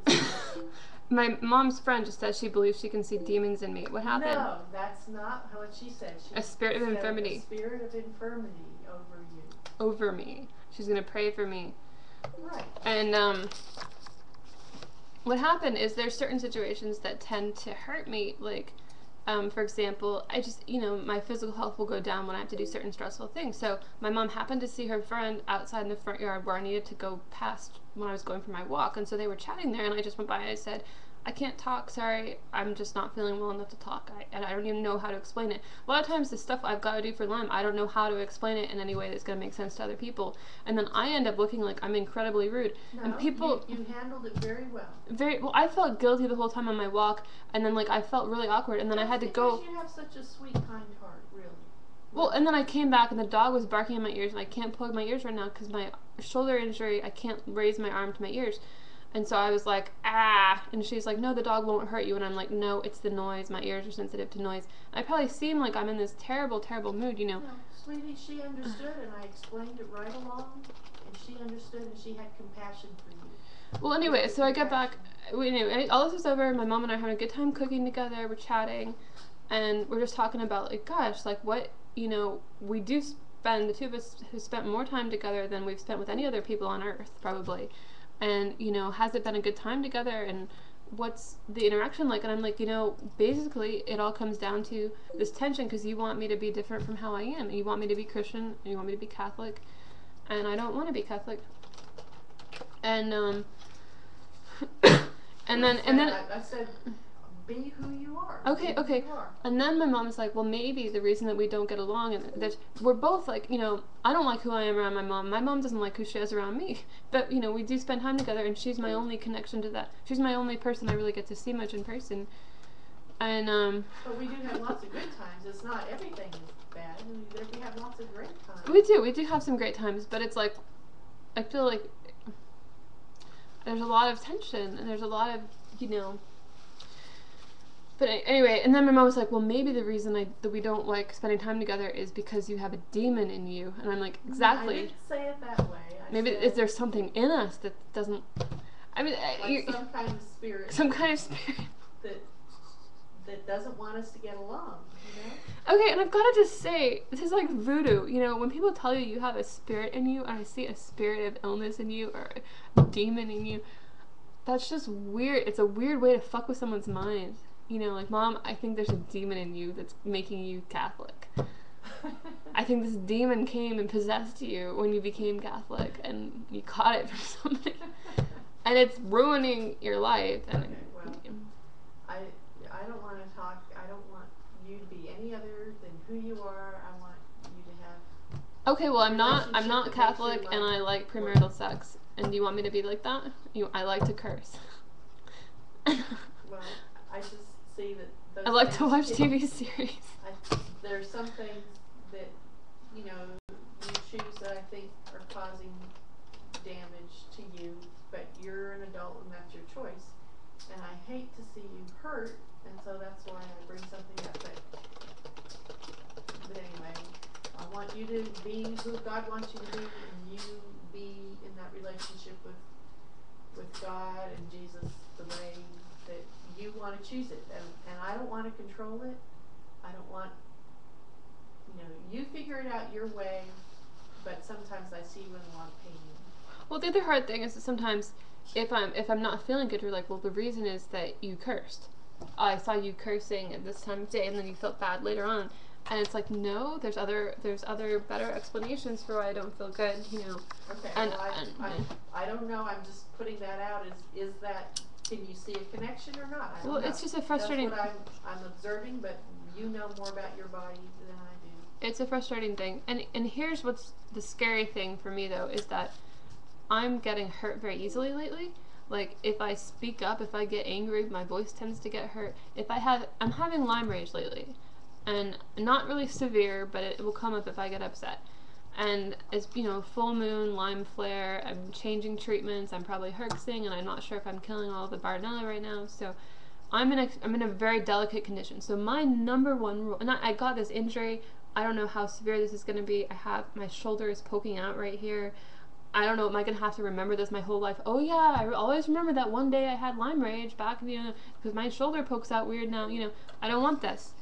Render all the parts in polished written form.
could see it. My mom's friend just said she believes she can see demons in me. What happened? No, that's not what she said. She a spirit of infirmity. A spirit of infirmity over you. Over me. She's going to pray for me. Right. And what happened is there's certain situations that tend to hurt me. Like, for example, I just, my physical health will go down when I have to do certain stressful things. So my mom happened to see her friend outside in the front yard where I needed to go past when I was going for my walk. And so they were chatting there, and I just went by and I said, I can't talk, sorry, I'm just not feeling well enough to talk. And I don't even know how to explain it. A lot of times the stuff I've got to do for Lyme, I don't know how to explain it in any way that's going to make sense to other people. And then I end up looking like I'm incredibly rude. No, and people, you handled it very well. Very well. I felt guilty the whole time on my walk, and then like I felt really awkward, and then I had to go. Because you have such a sweet, kind heart, really. Well, and then I came back, and the dog was barking in my ears, and I can't plug my ears right now because my shoulder injury, I can't raise my arm to my ears. And so I was like, and she's like, no, the dog won't hurt you. And I'm like, no, it's the noise. My ears are sensitive to noise. And I probably seem like I'm in this terrible, terrible mood, No, sweetie, she understood, and I explained it right along, and she understood, and she had compassion for you. Well, anyway, so I get back, all this is over, my mom and I are having a good time cooking together, we're chatting, and we're just talking about, like, gosh, like, what, we do spend, the two of us have spent more time together than we've spent with any other people on earth, probably. And, has it been a good time together, and what's the interaction like? And I'm like, basically it all comes down to this tension, because you want me to be different from how I am, and you want me to be Christian, and you want me to be Catholic, and I don't want to be Catholic. And I said, be who you are. Okay. You are. And then my mom's like, well, maybe the reason that we don't get along, and that we're both like, I don't like who I am around my mom. My mom doesn't like who she is around me. But, we do spend time together, and she's my only connection to that. She's my only person I really get to see much in person. And, But we do have lots of good times. It's not everything is bad. We have lots of great times. We do have some great times, but it's like, I feel like there's a lot of tension, and there's a lot of, But anyway, and then my mom was like, well, maybe the reason that we don't like spending time together is because you have a demon in you. And I'm like, exactly. I didn't say it that way. Maybe is there something in us that doesn't, like some kind of spirit. Some kind of spirit. That doesn't want us to get along, Okay, and I've got to just say, this is like voodoo. When people tell you you have a spirit in you, and I see a spirit of illness in you, or a demon in you, that's just weird. It's a weird way to fuck with someone's mind. Like, Mom, I think there's a demon in you that's making you Catholic. I think this demon came and possessed you when you became Catholic, and you caught it from somebody. And it's ruining your life. And okay, well, I don't want to talk, I don't want you to be any other than who you are. I want you to have... Okay, well, I'm not Catholic, and I like premarital sex. And do you want me to be like that? I like to curse. Well, I just see that those I like to watch TV series. There's some things that, you choose that I think are causing damage to you, but you're an adult and that's your choice. And I hate to see you hurt, and so that's why I bring something up. But anyway, I want you to be who God wants you to be, and you be in that relationship with God and Jesus the way that you want to choose it. And I don't want to control it. I don't want, you figure it out your way, but sometimes I see you in a lot of pain. Well, the other hard thing is that sometimes if I'm not feeling good, you're like, well, the reason is that you cursed. I saw you cursing at this time of day, and then you felt bad later on. And it's like, no, there's other better explanations for why I don't feel good, Okay, And, I don't know. I'm just putting that out. Is that, can you see a connection or not? I don't know. It's just a frustrating... That's what I'm observing, but you know more about your body than I do. It's a frustrating thing. And here's what's the scary thing for me, though, is that I'm getting hurt very easily lately. Like, if I speak up, if I get angry, my voice tends to get hurt. I'm having Lyme rage lately. And not really severe, but it will come up if I get upset. And it's, full moon, Lyme flare, I'm changing treatments, I'm probably herxing, and I'm not sure if I'm killing all the Bartonella right now, so I'm in a very delicate condition. So my number one rule, and I got this injury, I don't know how severe this is going to be, my shoulder is poking out right here, I don't know, am I going to have to remember this my whole life? Oh yeah, I always remember that one day I had Lyme rage back, because my shoulder pokes out weird now, I don't want this.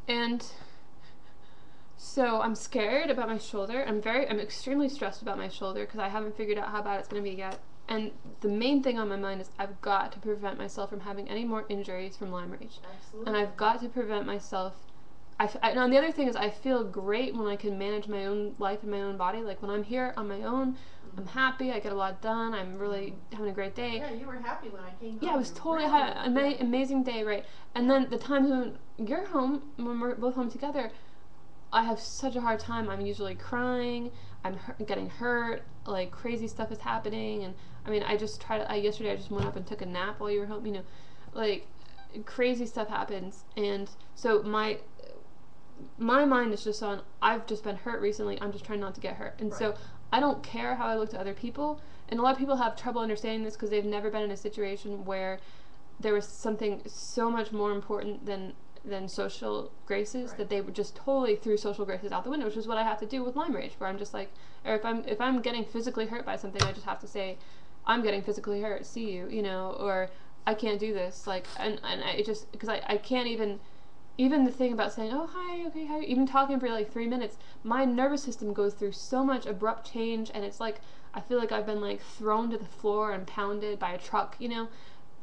And so I'm scared about my shoulder. I'm extremely stressed about my shoulder because I haven't figured out how bad it's going to be yet. And the main thing on my mind is I've got to prevent myself from having any more injuries from Lyme rage. Absolutely. And I've got to prevent myself. And the other thing is I feel great when I can manage my own life and my own body. Like when I'm here on my own, I'm happy, I get a lot done, I'm really having a great day. Yeah, you were happy when I came home. Yeah, I was totally had an amazing day, right? And then the times when you're home, when we're both home together, I have such a hard time. I'm usually crying, I'm getting hurt, like crazy stuff is happening, and I mean, yesterday I just went up and took a nap while you were home, like crazy stuff happens, and so my mind is just on, I've just been hurt recently, I'm just trying not to get hurt, and so I don't care how I look to other people, and a lot of people have trouble understanding this because they've never been in a situation where there was something so much more important than social graces, that they would just totally threw social graces out the window, which is what I have to do with Lyme rage, where I'm just like, or if I'm getting physically hurt by something, I just have to say, I'm getting physically hurt, see you, or I can't do this, like, and I just, because I can't even the thing about saying, oh, hi, okay, hi, even talking for like 3 minutes, my nervous system goes through so much abrupt change, and it's like, I feel like I've been like thrown to the floor and pounded by a truck, and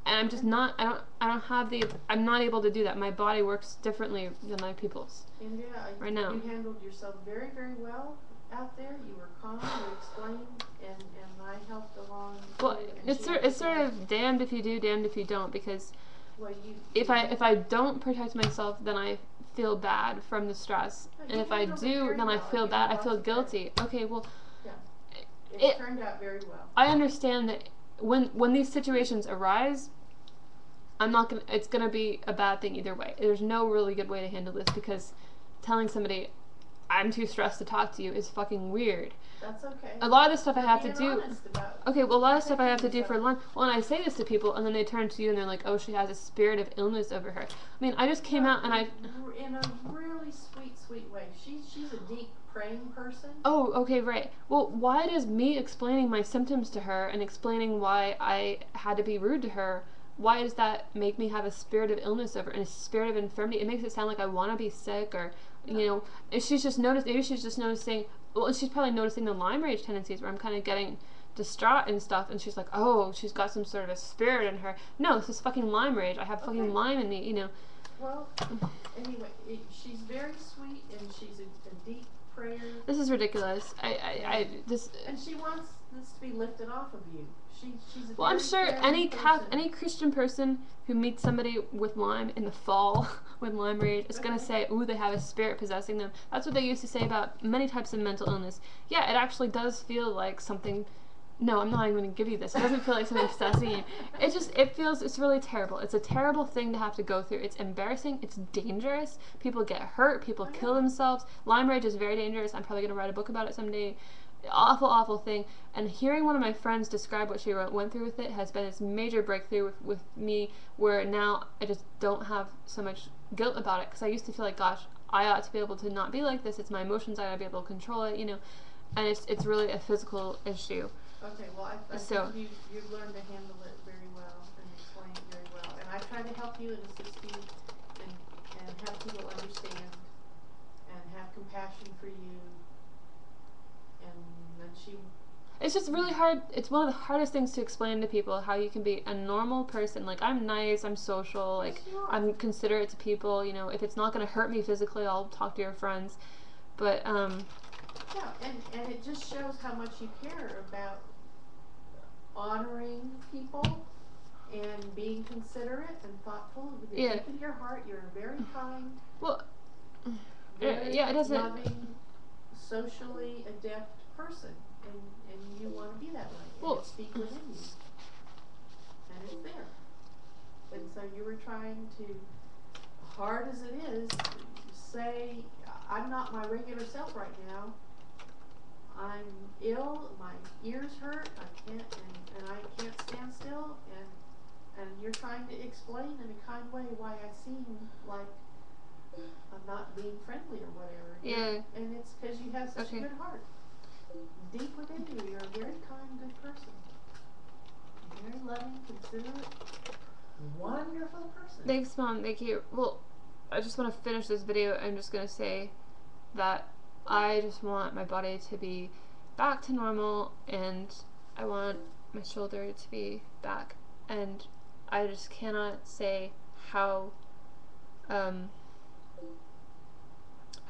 I'm just not, I'm not able to do that. My body works differently than other people's. And right now. You handled yourself very, very well out there. You were calm, you explained, and I helped along. Well, it's sort of damned if you do, damned if you don't, because if I don't protect myself, then I feel bad from the stress, and if I do, then I feel bad. I feel guilty. Okay, well, it turned out very well. I understand that when these situations arise, it's gonna be a bad thing either way. There's no really good way to handle this, because telling somebody I'm too stressed to talk to you is fucking weird. That's okay. A lot of the stuff I have to do. Okay, well, a lot of stuff I have to do for lunch. Well, and I say this to people, and then they turn to you and they're like, "Oh, she has a spirit of illness over her." I mean, I just came out and in a really sweet way. She's a deep praying person. Oh, okay, right. Well, why does me explaining my symptoms to her and explaining why I had to be rude to her, why does that make me have a spirit of illness over and a spirit of infirmity? It makes it sound like I want to be sick, or if she's just maybe she's just noticing. Well, she's probably noticing the Lyme rage tendencies where I'm kind of getting distraught and stuff, and she's like, oh, she's got some sort of a spirit in her. No, this is fucking Lyme rage. I have fucking Lyme in me, Well, anyway, she's very sweet, and she's a deep prayer. This is ridiculous. And she wants this to be lifted off of you. She's a well, I'm sure any Christian person who meets somebody with Lyme in the fall with Lyme rage is going to say, ooh, they have a spirit possessing them. That's what they used to say about many types of mental illness. Yeah, it actually does feel like something. No, I'm not even going to give you this. It doesn't feel like something possessing you. It's really terrible. It's a terrible thing to have to go through. It's embarrassing. It's dangerous. People get hurt. People kill themselves. Lyme rage is very dangerous. I'm probably going to write a book about it someday. Awful, awful thing. And hearing one of my friends describe what she went through with it has been this major breakthrough with me, where now I just don't have so much guilt about it, because I used to feel like, gosh, I ought to be able to not be like this. It's my emotions. I ought to be able to control it, and it's really a physical issue. Okay, well, I think you've learned to handle it very well and explain it very well. And I try to help you and assist you and have people understand and have compassion for you. And then it's just really hard. It's one of the hardest things to explain to people, how you can be a normal person. Like, I'm nice, I'm social, like, I'm considerate to people, if it's not going to hurt me physically, I'll talk to your friends. But, yeah, and it just shows how much you care about honoring people and being considerate and thoughtful. Deep in your heart, you're a very kind, it doesn't. Loving, socially adept person, and you want to be that way. And it speaks within you, and it's there. And so you were trying to, hard as it is, say, I'm not my regular self right now. I'm ill, my ears hurt, I can't, and I can't stand still, and you're trying to explain in a kind way why I seem like not being friendly or whatever. Yeah. And it's because you have such a good heart. Deep within you, you're a very kind, good person. Very loving, considerate, wonderful person. Thanks, Mom. Thank you. Well, I just want to finish this video. I'm just going to say that I just want my body to be back to normal, and I want my shoulder to be back. And I just cannot say how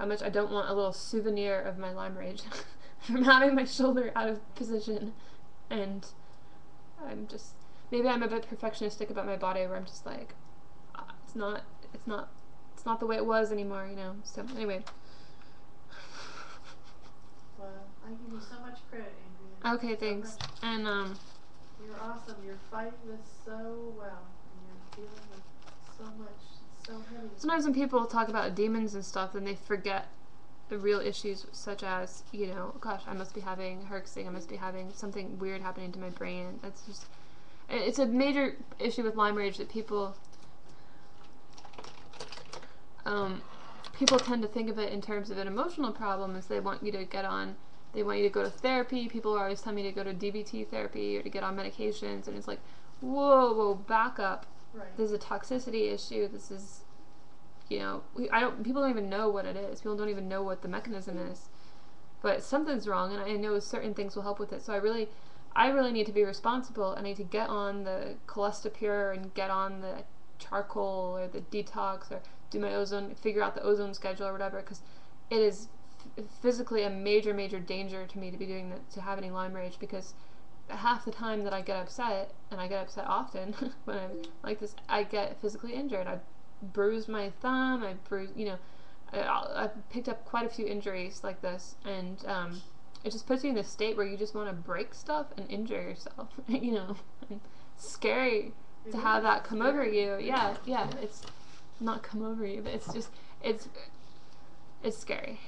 much I don't want a little souvenir of my Lyme rage from having my shoulder out of position. And I'm just, maybe I'm a bit perfectionistic about my body, where I'm just like, it's not the way it was anymore, you know. So anyway. Well, I give you so much credit, Andrea. Okay, thanks. And you're awesome. You're fighting this so well, and you're dealing with so much. It's so heavy. Sometimes when people talk about demons and stuff, then they forget the real issues, such as, you know, gosh, I must be having herxing, I must be having something weird happening to my brain. That's just, it's a major issue with Lyme rage that people tend to think of it in terms of an emotional problem, as they want you to go to therapy. People are always telling me to go to DBT therapy or to get on medications, and it's like, whoa, back up. Right. This is a toxicity issue. This is, you know, people don't even know what it is. People don't even know what the mechanism is. But something's wrong, and I know certain things will help with it. So I really need to be responsible. I need to get on the Cholestopure and get on the charcoal or the detox, or do my ozone, figure out the ozone schedule or whatever, because it is physically a major danger to me to be doing that, to have any Lyme rage, because half the time that I get upset, and I get upset often when I'm like this, I get physically injured. I bruised my thumb, I picked up quite a few injuries like this, and it just puts you in this state where you just want to break stuff and injure yourself. You know, and it's scary to have that come over you. Yeah, it's not come over you, but it's just, it's scary.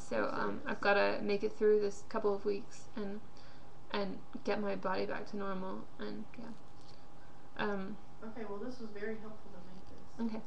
So I've got to make it through this couple of weeks and get my body back to normal, and yeah. Okay, well, this was very helpful to make this. Okay.